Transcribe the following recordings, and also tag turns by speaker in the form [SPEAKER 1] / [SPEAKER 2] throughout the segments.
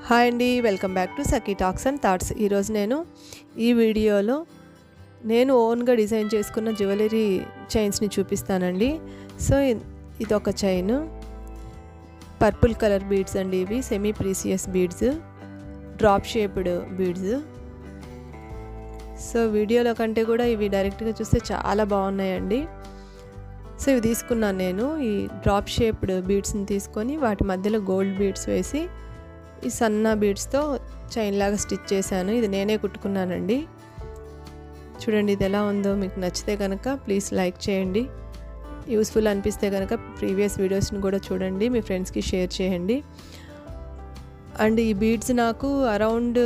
[SPEAKER 1] Hi అండి, welcome back to Sakhi talks and thoughts. ఈరోజు నేను ఈ వీడియోలో నేను ఓన్గా డిజైన్ చేసుకున్న జ్యువెలరీ చైన్స్ని చూపిస్తానండి. సో ఇదొక చైన్, పర్పుల్ కలర్ బీడ్స్ అండి. ఇవి semi precious beads, drop shaped beads. So వీడియోలో కంటే కూడా ఇవి డైరెక్ట్గా చూస్తే చాలా బాగున్నాయండి. సో ఇవి తీసుకున్నాను నేను. ఈ డ్రాప్ షేప్డ్ బీడ్స్ని తీసుకొని వాటి మధ్యలో గోల్డ్ బీడ్స్ వేసి ఈ సన్న బీడ్స్తో చైన్ లాగా స్టిచ్ చేశాను. ఇది నేనే కుట్టుకున్నానండి. చూడండి ఇది ఎలా ఉందో. మీకు నచ్చితే కనుక ప్లీజ్ లైక్ చేయండి. యూస్ఫుల్ అనిపిస్తే కనుక ప్రీవియస్ వీడియోస్ని కూడా చూడండి, మీ ఫ్రెండ్స్కి షేర్ చేయండి. అండ్ ఈ బీడ్స్ నాకు అరౌండ్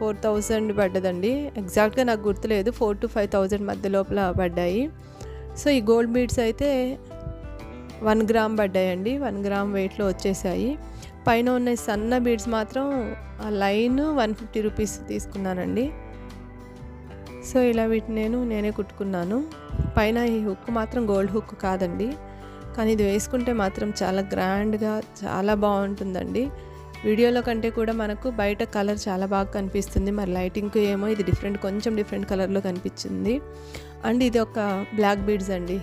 [SPEAKER 1] 4000 పడ్డదండి. ఎగ్జాక్ట్గా నాకు గుర్తులేదు, 4,000 to 5,000 మధ్య లోపల పడ్డాయి. సో ఈ గోల్డ్ బీడ్స్ అయితే 1 గ్రామ్ పడ్డాయండి. 1 గ్రామ్ వెయిట్లో వచ్చేసాయి. పైన ఉన్న సన్న బీడ్స్ మాత్రం ఆ లైన్ 150 రూపీస్ తీసుకున్నానండి. సో ఇలా వీటిని నేనే కుట్టుకున్నాను. పైన ఈ హుక్ మాత్రం గోల్డ్ హుక్ కాదండి, కానీ ఇది వేసుకుంటే మాత్రం చాలా గ్రాండ్గా చాలా బాగుంటుందండి. వీడియోలో కంటే కూడా మనకు బయట కలర్ చాలా బాగా కనిపిస్తుంది. మరి లైటింగ్కి ఏమో ఇది కొంచెం డిఫరెంట్ కలర్లో కనిపించింది. అండ్ ఇది ఒక బ్లాక్ బీడ్స్ అండి.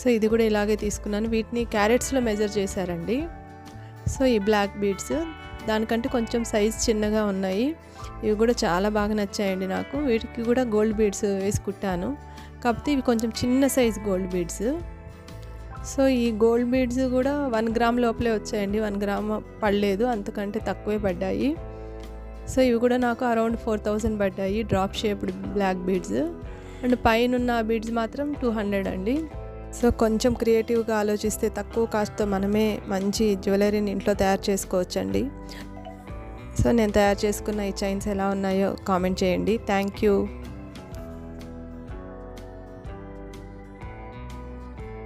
[SPEAKER 1] సో ఇది కూడా ఇలాగే తీసుకున్నాను. వీటిని క్యారెట్స్లో మెజర్ చేశారండి. సో ఈ బ్లాక్ బీడ్స్ దానికంటే కొంచెం సైజ్ చిన్నగా ఉన్నాయి. ఇవి కూడా చాలా బాగా నచ్చాయండి నాకు. వీటికి కూడా గోల్డ్ బీడ్స్ వేసి కుట్టాను, కాకపోతే ఇవి కొంచెం చిన్న సైజ్ గోల్డ్ బీడ్స్. సో ఈ గోల్డ్ బీడ్స్ కూడా 1 గ్రామ్ లోపలే వచ్చాయండి. 1 గ్రామ్ పడలేదు, అంతకంటే తక్కువే పడ్డాయి. సో ఇవి కూడా నాకు అరౌండ్ 4,000 పడ్డాయి, drop shaped black beads. And పైన ఉన్న బీడ్స్ మాత్రం 200 అండి. సో కొంచెం క్రియేటివ్గా ఆలోచిస్తే తక్కువ కాస్ట్తో మనమే మంచి జ్యువెలరీని ఇంట్లో తయారు చేసుకోవచ్చండి. సో నేను తయారు చేసుకున్న ఈ చైన్స్ ఎలా ఉన్నాయో కామెంట్ చేయండి. Thank you.